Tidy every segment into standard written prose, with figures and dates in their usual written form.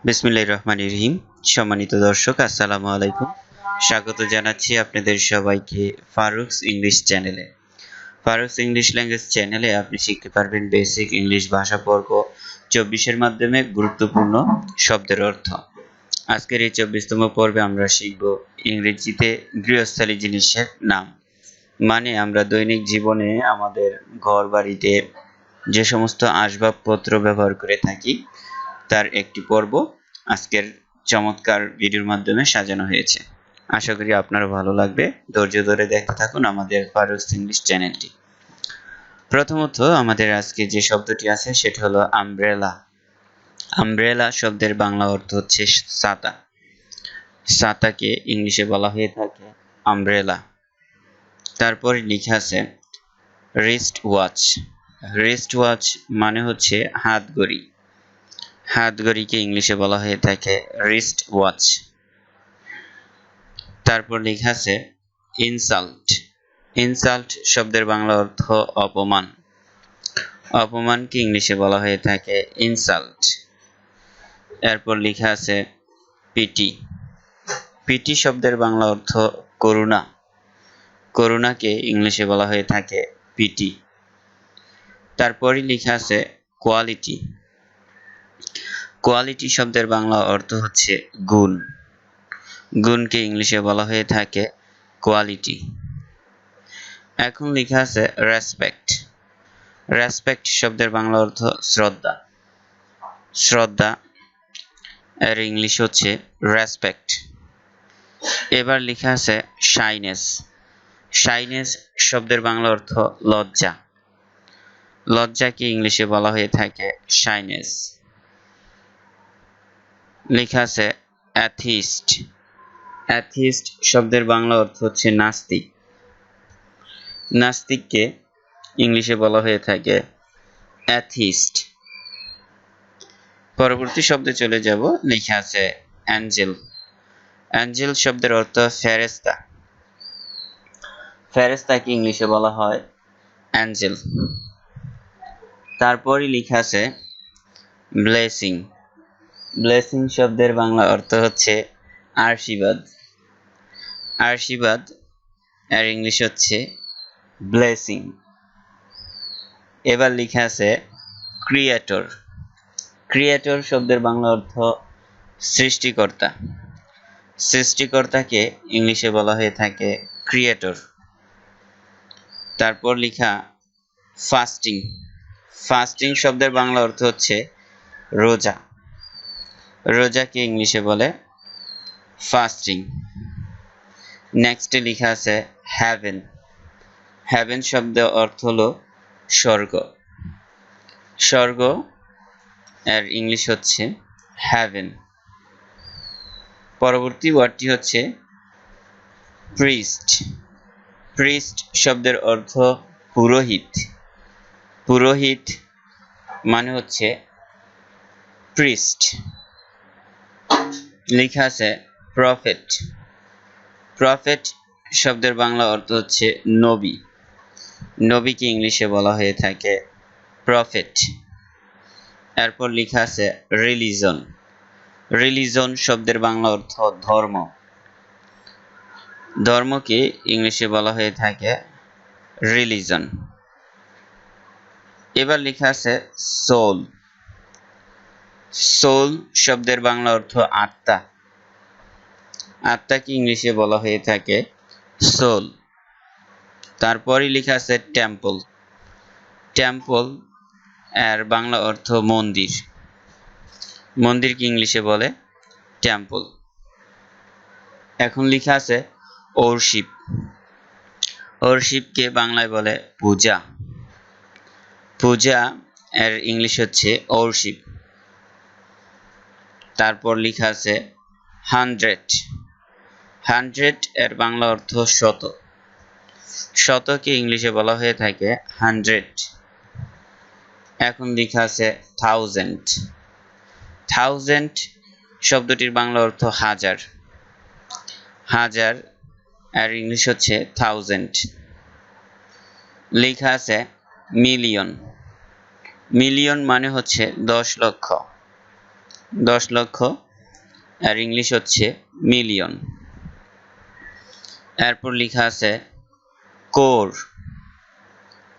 বিসমিল্লাহির রহমানির রহিম। সম্মানিত দর্শক, আসসালামু আলাইকুম। স্বাগত জানাচ্ছি আপনাদের সবাইকে ফারুকস ইংলিশ চ্যানেলে। ফারুকস ইংলিশ ল্যাঙ্গুয়েজ চ্যানেলে আপনি শিখতে পারবেন বেসিক ইংলিশ ভাষা পর্ব 24-এর মাধ্যমে গুরুত্বপূর্ণ শব্দের অর্থ। আজকের এই 24তম পর্বে আমরা শিখব ইংরেজিতে গৃহস্থালী জিনিসের নাম। মানে আমরা দৈনিক জীবনে আমাদের ঘর বাড়িতে যে সমস্ত আসবাবপত্র ব্যবহার করে থাকি তার একটি পর্ব আজকের চমৎকার ভিডিওর মাধ্যমে সাজানো হয়েছে। আশা করি আপনার ভালো লাগবে। ধৈর্য ধরে দেখতে থাকুন আমাদের ফারুকস ইংলিশ চ্যানেলটি। প্রথমত আমাদের আজকে যে শব্দটি আছে সেটা হলো আমব্রেলা। আমব্রেলা শব্দের বাংলা অর্থ হচ্ছে ছাতা। ছাতাকে ইংলিশে বলা হয়ে থাকে আমব্রেলা। তারপরে লেখা আছে রিস্ট ওয়াচ। রিস্ট ওয়াচ মানে হচ্ছে হাত ঘড়ি। হাত ঘড়িকে ইংলিশে বলা হয়ে থাকে রিস্ট ওয়াচ। তারপর লেখা আছে ইনসাল্ট। ইনসাল্ট শব্দের বাংলা অর্থ অপমান। অপমানকে ইংলিশে বলা হয়ে থাকে ইনসাল্ট। এরপর লেখা আছে পিটি। পিটি শব্দের বাংলা অর্থ করুণা। করুণাকে ইংলিশে বলা হয়ে থাকে পিটি। তারপরই লেখা আছে কোয়ালিটি। কোয়ালিটি শব্দের বাংলা অর্থ হচ্ছে গুণ। গুণকে ইংলিশে বলা হয়ে থাকে কোয়ালিটি। এখন লেখা আছে রেসপেক্ট। রেসপেক্ট শব্দের বাংলা অর্থ শ্রদ্ধা। শ্রদ্ধা এর ইংলিশ হচ্ছে রেসপেক্ট। এবার লেখা আছে শাইনেস। শাইনেস শব্দের বাংলা অর্থ লজ্জা। লজ্জাকে ইংলিশে বলা হয়ে থাকে শাইনেস। লেখা আছে অ্যাথিস্ট। অ্যাথিস্ট শব্দের বাংলা অর্থ হচ্ছে নাস্তিক। নাস্তিককে ইংলিশে বলা হয়ে থাকে অ্যাথিস্ট। পরবর্তী শব্দে চলে যাব। লেখা আছে অ্যাঞ্জেল। অ্যাঞ্জেল শব্দের অর্থ ফেরেশতা। ফেরেশতাকে ইংলিশে বলা হয় অ্যাঞ্জেল। তারপরই লেখা আছে ব্লেসিং। ব্লেসিং শব্দের বাংলা অর্থ হচ্ছে আশীর্বাদ। আশীর্বাদ এর ইংলিশ হচ্ছে ব্লেসিং। এবার লেখা আছে ক্রিয়েটর। ক্রিয়েটর শব্দের বাংলা অর্থ সৃষ্টিকর্তা। সৃষ্টিকর্তাকে ইংলিশে বলা হয়ে থাকে ক্রিয়েটর। তারপর লেখা ফাস্টিং। ফাস্টিং শব্দের বাংলা অর্থ হচ্ছে রোজা। রোজাকে ইংলিশে বলে ফাস্টিং। নেক্সটে লেখা আছে হেভেন। হেভেন শব্দের অর্থ হলো স্বর্গ। স্বর্গ এর ইংলিশ হচ্ছে হেভেন। পরবর্তী ওয়ার্ডটি হচ্ছে প্রিস্ট। প্রিস্ট শব্দের অর্থ পুরোহিত। পুরোহিত মানে হচ্ছে প্রিস্ট। লেখা আছে প্রফেট। প্রফেট শব্দের বাংলা অর্থ হচ্ছে নবী। নবীকে ইংলিশে বলা হয়ে থাকে প্রফেট। এরপর লেখা আছে রিলিজন। রিলিজন শব্দের বাংলা অর্থ ধর্ম। ধর্মকে ইংলিশে বলা হয়ে থাকে রিলিজন। এবার লেখা আছে সোল। সোল শব্দের বাংলা অর্থ আত্মা। আত্মাকে ইংলিশে বলা হয়ে থাকে সোল। তারপরই লেখা আছে টেম্পল। টেম্পল এর বাংলা অর্থ মন্দির। মন্দিরকে ইংলিশে বলে টেম্পল। এখন লেখা আছে ওরশিপ। ওরশিপকে বাংলায় বলে পূজা। পূজা এর ইংলিশ হচ্ছে ওরশিপ। তারপর লেখা আছে হান্ড্রেড। হান্ড্রেড এর বাংলা অর্থ শত। শতকে ইংলিশে বলা হয়ে থাকে হান্ড্রেড। এখন লেখা আছে থাউজেন্ড। থাউজেন্ড শব্দটির বাংলা অর্থ হাজার। হাজার এর ইংলিশ হচ্ছে থাউজেন্ড। লেখা আছে মিলিয়ন। মিলিয়ন মানে হচ্ছে 10 লক্ষ। 10 লক্ষ, আর ইংলিশ হচ্ছে মিলিয়ন। এরপর লেখা আছে কোর।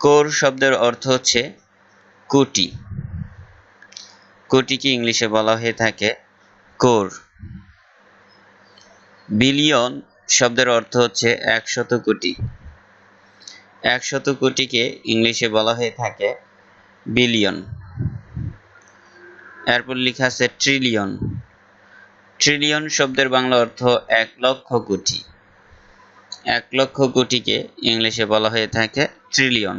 কোর শব্দের অর্থ হচ্ছে কোটি। কোটিকে ইংলিশে বলা হয়ে থাকে কোর। বিলিয়ন শব্দের অর্থ হচ্ছে 100 কোটি। 100 কোটিকে ইংলিশে বলা হয়ে থাকে বিলিয়ন। এরপর লেখা আছে ট্রিলিয়ন। ট্রিলিয়ন শব্দের বাংলা অর্থ 1 লক্ষ কোটি। 1 লক্ষ কোটিকে ইংলিশে বলা হয়ে থাকে ট্রিলিয়ন।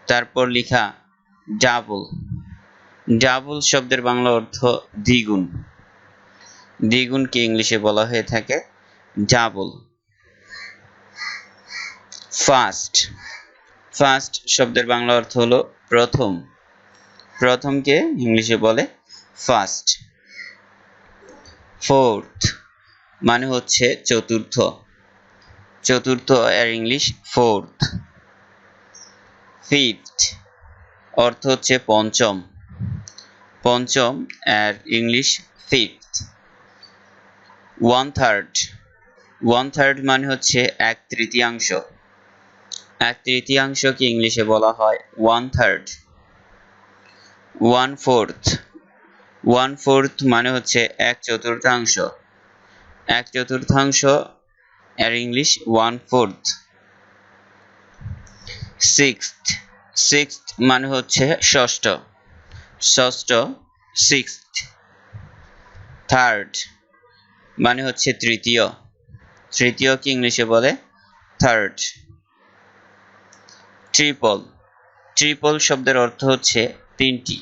তারপর লেখা ডাবল। ডাবল শব্দের বাংলা অর্থ দ্বিগুণ। দ্বিগুণকে ইংলিশে বলা হয়ে থাকে ডাবল। ফার্স্ট। ফার্স্ট শব্দের বাংলা অর্থ হলো প্রথম। প্রথমকে ইংলিশে বলে ফার্স্ট। ফোর্থ মানে হচ্ছে চতুর্থ। চতুর্থ এর ইংলিশ ফোর্থ। ফিফথ অর্থ হচ্ছে পঞ্চম। পঞ্চম এর English fifth. One third. One third মানে হচ্ছে 1/3। 1/3কে ইংলিশে বলা হয় one third. One fourth. One fourth মানে হচ্ছে 1/4। 1/4 এর English one fourth. Sixth. Sixth মানে হচ্ছে ষষ্ঠ। ষষ্ঠ সিক্সথ। থার্ড মানে হচ্ছে তৃতীয়। তৃতীয়কে ইংলিশে বলে থার্ড। ট্রিপল। ট্রিপল শব্দের অর্থ হচ্ছে তিনটি।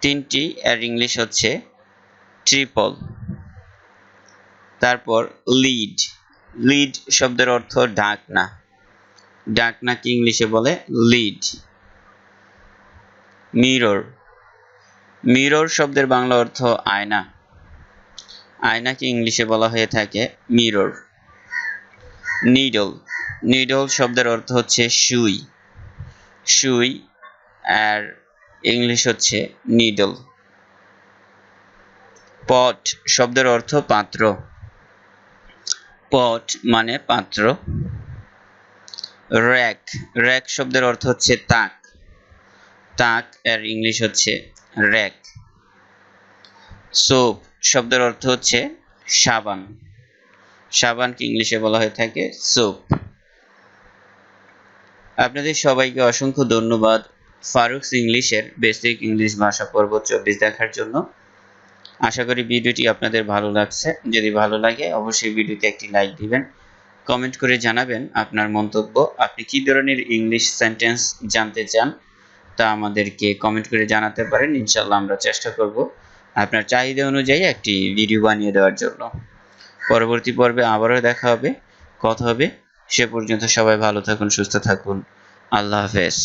তিনটি এর ইংলিশ হচ্ছে ট্রিপল। তারপর লিড। লিড শব্দের অর্থ ডাকনা। ডাকনাকে ইংলিশে বলে লিড। মিরর। মিরর শব্দের বাংলা অর্থ আয়না। আয়নাকে ইংলিশে বলা হয়ে থাকে মিরর। নিডল। নিডল শব্দের অর্থ হচ্ছে সুই। সুই আর ইংলিশ হচ্ছে নিডল। পট শব্দের অর্থ পাত্র। পট মানে পাত্র। র্যাক। র্যাক শব্দের অর্থ হচ্ছে তাক। তাক এর ইংলিশ হচ্ছে র্যাক। সোপ শব্দের অর্থ হচ্ছে সাবান। সাবানকে ইংলিশে বলা হয়ে থাকে সোপ। আপনাদের সবাইকে অসংখ্য ধন্যবাদ ফারুকস ইংলিশের বেসিক ইংলিশ ভাষা পর্ব 24 দেখার জন্য। আশা করি ভিডিওটি আপনাদের ভালো লাগছে। যদি ভালো লাগে অবশ্যই ভিডিওতে একটি লাইক দিবেন। কমেন্ট করে জানাবেন আপনার মন্তব্য। আপনি কি ধরনের ইংলিশ সেন্টেন্স জানতে চান তা আমাদেরকে কমেন্ট করে জানাতে পারেন। ইনশাআল্লাহ আমরা চেষ্টা করব আপনার চাহিদা অনুযায়ী একটি ভিডিও বানিয়ে দেওয়ার জন্য। পরবর্তী পর্বে আবারও দেখা হবে, কথা হবে। সে পর্যন্ত সবাই ভালো থাকুন, সুস্থ থাকুন। আল্লাহ হাফেজ।